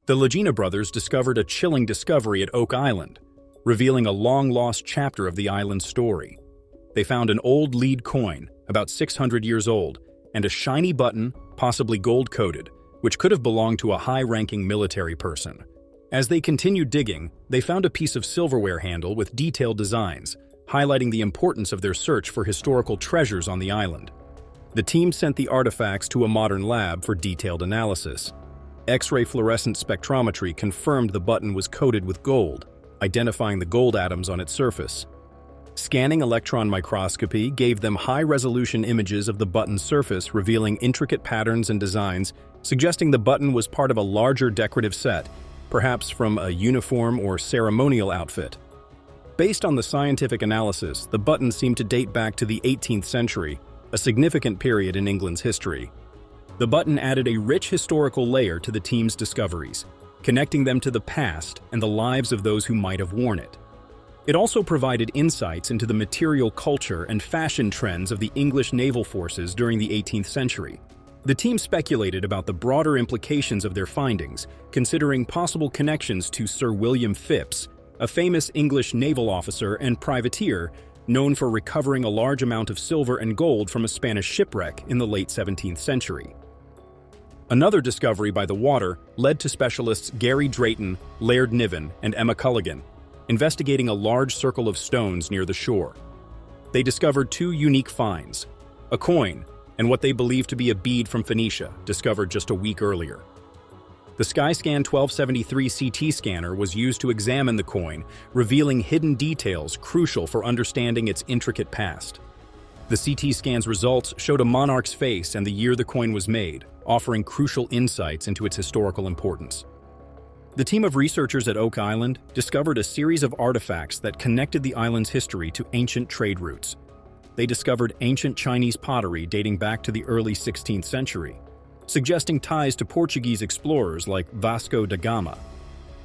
The Lagina brothers discovered a chilling discovery at Oak Island, revealing a long-lost chapter of the island's story. They found an old lead coin, about 600 years old, and a shiny button, possibly gold-coated, which could have belonged to a high-ranking military person. As they continued digging, they found a piece of silverware handle with detailed designs, highlighting the importance of their search for historical treasures on the island. The team sent the artifacts to a modern lab for detailed analysis. X-ray fluorescent spectrometry confirmed the button was coated with gold, identifying the gold atoms on its surface. Scanning electron microscopy gave them high-resolution images of the button's surface, revealing intricate patterns and designs, suggesting the button was part of a larger decorative set, perhaps from a uniform or ceremonial outfit. Based on the scientific analysis, the button seemed to date back to the 18th century, a significant period in England's history. The button added a rich historical layer to the team's discoveries, connecting them to the past and the lives of those who might have worn it. It also provided insights into the material culture and fashion trends of the English naval forces during the 18th century. The team speculated about the broader implications of their findings, considering possible connections to Sir William Phipps, a famous English naval officer and privateer known for recovering a large amount of silver and gold from a Spanish shipwreck in the late 17th century. Another discovery by the water led to specialists Gary Drayton, Laird Niven, and Emma Culligan, investigating a large circle of stones near the shore. They discovered two unique finds, a coin and what they believed to be a bead from Phoenicia, discovered just a week earlier. The Skyscan 1273 CT scanner was used to examine the coin, revealing hidden details crucial for understanding its intricate past. The CT scan's results showed a monarch's face and the year the coin was made, offering crucial insights into its historical importance. The team of researchers at Oak Island discovered a series of artifacts that connected the island's history to ancient trade routes. They discovered ancient Chinese pottery dating back to the early 16th century, suggesting ties to Portuguese explorers like Vasco da Gama.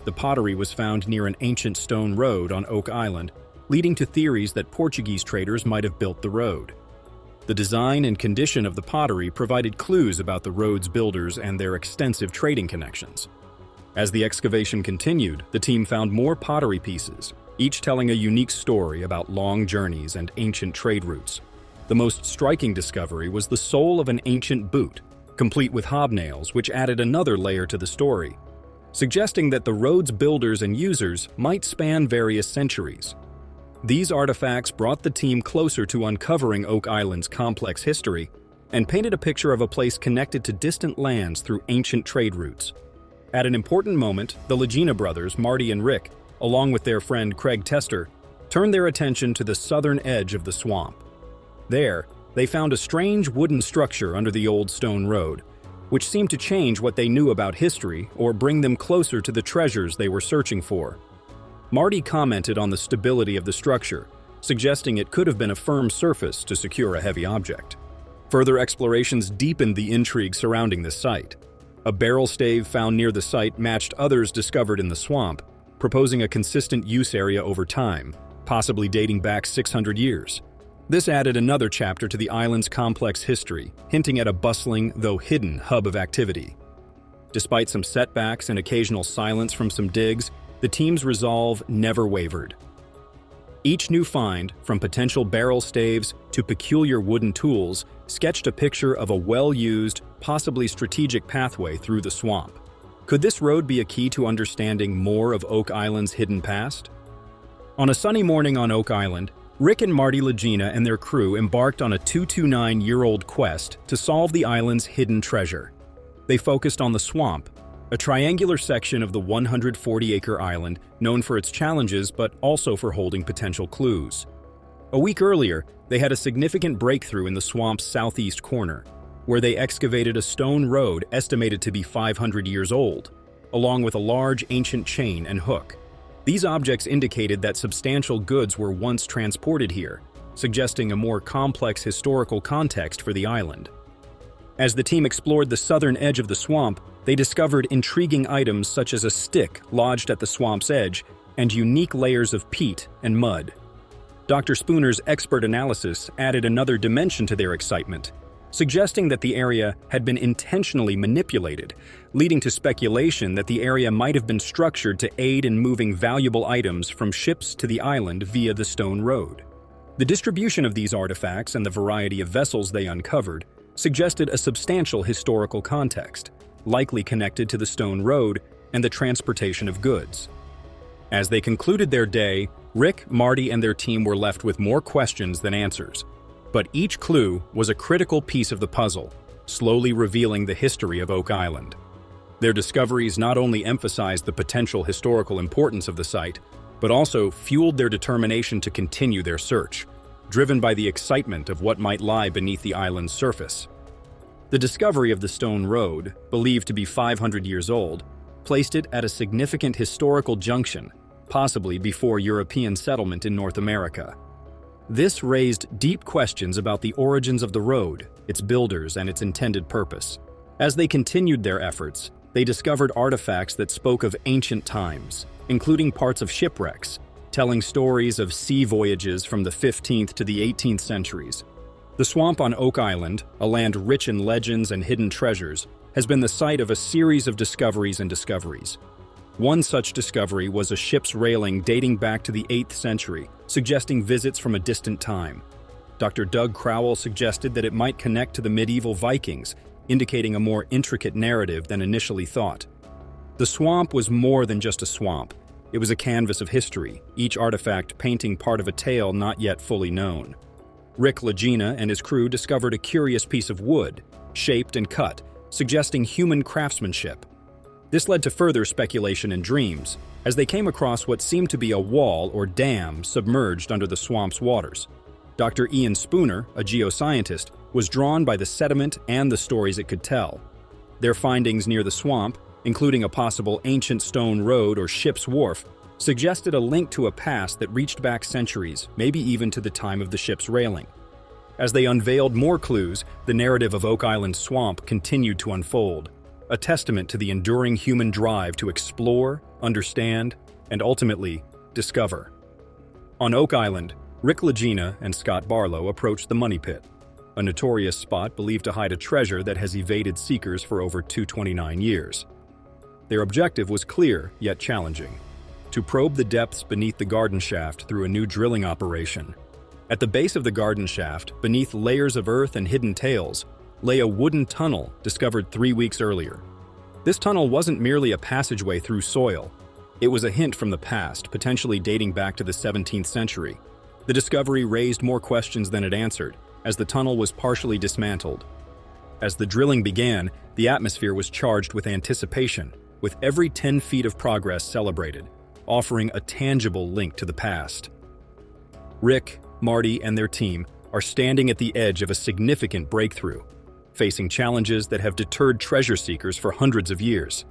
The pottery was found near an ancient stone road on Oak Island, leading to theories that Portuguese traders might have built the road. The design and condition of the pottery provided clues about the road's builders and their extensive trading connections. As the excavation continued, the team found more pottery pieces, each telling a unique story about long journeys and ancient trade routes. The most striking discovery was the sole of an ancient boot, complete with hobnails, which added another layer to the story, suggesting that the road's builders and users might span various centuries. These artifacts brought the team closer to uncovering Oak Island's complex history and painted a picture of a place connected to distant lands through ancient trade routes. At an important moment, the Lagina brothers, Marty and Rick, along with their friend Craig Tester, turned their attention to the southern edge of the swamp. There, they found a strange wooden structure under the old stone road, which seemed to change what they knew about history or bring them closer to the treasures they were searching for. Marty commented on the stability of the structure, suggesting it could have been a firm surface to secure a heavy object. Further explorations deepened the intrigue surrounding the site. A barrel stave found near the site matched others discovered in the swamp, proposing a consistent use area over time, possibly dating back 600 years. This added another chapter to the island's complex history, hinting at a bustling, though hidden, hub of activity. Despite some setbacks and occasional silence from some digs, the team's resolve never wavered. Each new find, from potential barrel staves to peculiar wooden tools, sketched a picture of a well-used, possibly strategic pathway through the swamp. Could this road be a key to understanding more of Oak Island's hidden past? On a sunny morning on Oak Island, Rick and Marty Lagina and their crew embarked on a 229-year-old quest to solve the island's hidden treasure. They focused on the swamp, a triangular section of the 140-acre island known for its challenges but also for holding potential clues. A week earlier, they had a significant breakthrough in the swamp's southeast corner, where they excavated a stone road estimated to be 500 years old, along with a large ancient chain and hook. These objects indicated that substantial goods were once transported here, suggesting a more complex historical context for the island. As the team explored the southern edge of the swamp, they discovered intriguing items such as a stick lodged at the swamp's edge and unique layers of peat and mud. Dr. Spooner's expert analysis added another dimension to their excitement, suggesting that the area had been intentionally manipulated, leading to speculation that the area might have been structured to aid in moving valuable items from ships to the island via the stone road. The distribution of these artifacts and the variety of vessels they uncovered suggested a substantial historical context, likely connected to the stone road and the transportation of goods. As they concluded their day, Rick, Marty, and their team were left with more questions than answers. But each clue was a critical piece of the puzzle, slowly revealing the history of Oak Island. Their discoveries not only emphasized the potential historical importance of the site, but also fueled their determination to continue their search, driven by the excitement of what might lie beneath the island's surface. The discovery of the stone road, believed to be 500 years old, placed it at a significant historical junction, possibly before European settlement in North America. This raised deep questions about the origins of the road, its builders, and its intended purpose. As they continued their efforts, they discovered artifacts that spoke of ancient times, including parts of shipwrecks, telling stories of sea voyages from the 15th to the 18th centuries. The swamp on Oak Island, a land rich in legends and hidden treasures, has been the site of a series of discoveries and discoveries. One such discovery was a ship's railing dating back to the 8th century, suggesting visits from a distant time. Dr. Doug Crowell suggested that it might connect to the medieval Vikings, indicating a more intricate narrative than initially thought. The swamp was more than just a swamp. It was a canvas of history, each artifact painting part of a tale not yet fully known. Rick Lagena and his crew discovered a curious piece of wood, shaped and cut, suggesting human craftsmanship. This led to further speculation and dreams, as they came across what seemed to be a wall or dam submerged under the swamp's waters. Dr. Ian Spooner, a geoscientist, was drawn by the sediment and the stories it could tell. Their findings near the swamp, including a possible ancient stone road or ship's wharf, suggested a link to a past that reached back centuries, maybe even to the time of the ship's railing. As they unveiled more clues, the narrative of Oak Island's swamp continued to unfold, a testament to the enduring human drive to explore, understand, and ultimately, discover. On Oak Island, Rick Lagena and Scott Barlow approached the Money Pit, a notorious spot believed to hide a treasure that has evaded seekers for over 229 years. Their objective was clear, yet challenging: to probe the depths beneath the garden shaft through a new drilling operation. At the base of the garden shaft, beneath layers of earth and hidden tails, lay a wooden tunnel discovered 3 weeks earlier. This tunnel wasn't merely a passageway through soil. It was a hint from the past, potentially dating back to the 17th century. The discovery raised more questions than it answered, as the tunnel was partially dismantled. As the drilling began, the atmosphere was charged with anticipation, with every 10 feet of progress celebrated, offering a tangible link to the past. Rick, Marty, and their team are standing at the edge of a significant breakthrough, facing challenges that have deterred treasure seekers for hundreds of years.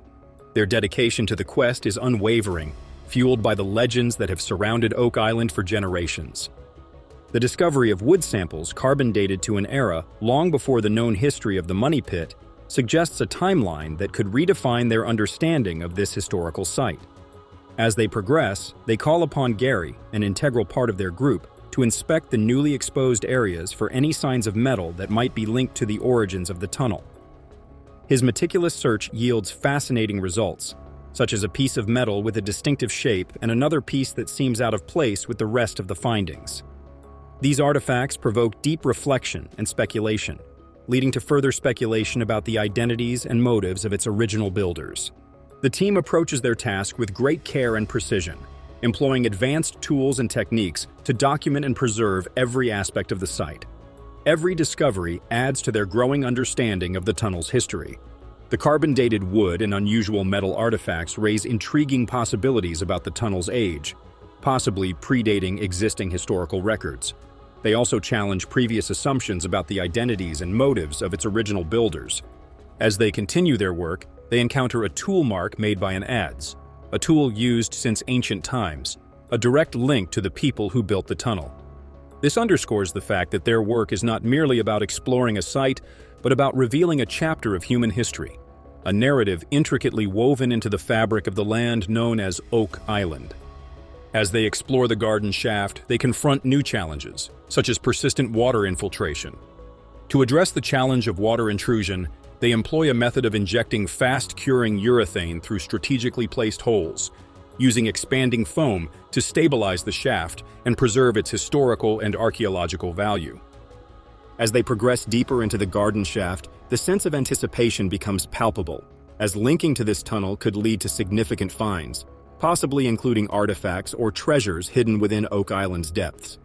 Their dedication to the quest is unwavering, fueled by the legends that have surrounded Oak Island for generations. The discovery of wood samples carbon dated to an era long before the known history of the Money Pit suggests a timeline that could redefine their understanding of this historical site. As they progress, they call upon Gary, an integral part of their group, to inspect the newly exposed areas for any signs of metal that might be linked to the origins of the tunnel. His meticulous search yields fascinating results, such as a piece of metal with a distinctive shape and another piece that seems out of place with the rest of the findings. These artifacts provoke deep reflection and speculation, leading to further speculation about the identities and motives of its original builders. The team approaches their task with great care and precision, employing advanced tools and techniques to document and preserve every aspect of the site. Every discovery adds to their growing understanding of the tunnel's history. The carbon-dated wood and unusual metal artifacts raise intriguing possibilities about the tunnel's age, possibly predating existing historical records. They also challenge previous assumptions about the identities and motives of its original builders. As they continue their work, they encounter a tool mark made by an adze, a tool used since ancient times, a direct link to the people who built the tunnel. This underscores the fact that their work is not merely about exploring a site, but about revealing a chapter of human history, a narrative intricately woven into the fabric of the land known as Oak Island. As they explore the garden shaft, they confront new challenges, such as persistent water infiltration. To address the challenge of water intrusion, they employ a method of injecting fast-curing urethane through strategically placed holes, using expanding foam to stabilize the shaft and preserve its historical and archaeological value. As they progress deeper into the garden shaft, the sense of anticipation becomes palpable, as linking to this tunnel could lead to significant finds, possibly including artifacts or treasures hidden within Oak Island's depths.